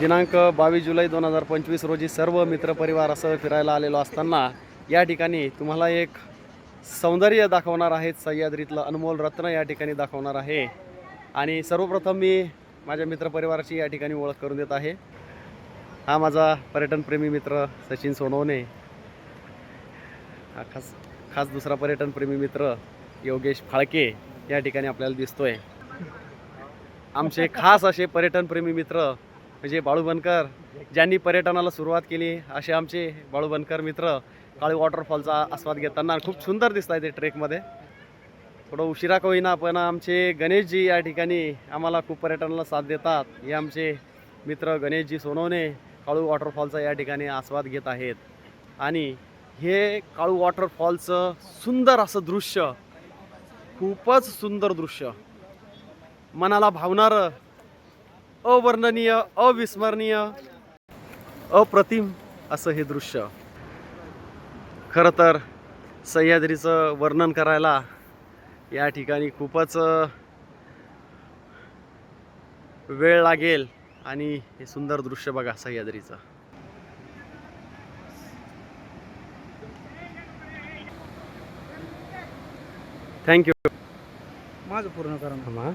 दिनांक 22 जुलै 2025 रोजी सर्व मित्रपरिवारासह फिरायला आलेलो असताना या ठिकाणी तुम्हाला एक सौंदर्य दाखवणार आहेत. सह्याद्रीतलं अनमोल रत्न या ठिकाणी दाखवणार आहे. आणि सर्वप्रथम मी माझ्या मित्रपरिवाराची या ठिकाणी ओळख करून देत आहे. हा माझा पर्यटनप्रेमी मित्र सचिन सोनवणे. हा खास दुसरा पर्यटनप्रेमी मित्र योगेश फाळके या ठिकाणी आपल्याला दिसतोय. आमचे खास असे पर्यटनप्रेमी मित्र म्हणजे बाळू बनकर, ज्यांनी पर्यटनाला सुरुवात केली असे आमचे बाळू बनकर मित्र काळी वॉटरफॉलचा आस्वाद घेताना खूप सुंदर दिसत आहे ते ट्रेकमध्ये. थोडं उशिरा का होईना पण आमचे गणेशजी या ठिकाणी आम्हाला खूप पर्यटनाला साथ देतात. हे आमचे मित्र गणेशजी सोनवणे काळू वॉटरफॉलचा या ठिकाणी आस्वाद घेत आहेत. आणि हे काळू वॉटरफॉलचं सुंदर असं दृश्य, खूपच सुंदर दृश्य, मनाला भावणारं, अवर्णनीय, अविस्मरणीय, अप्रतिम असं हे दृश्य. खरं तर सह्याद्रीचं वर्णन करायला या ठिकाणी खूपच वेळ लागेल. आणि हे सुंदर दृश्य बघा सह्याद्रीचं. थँक्यू. माझं पूर्ण करा.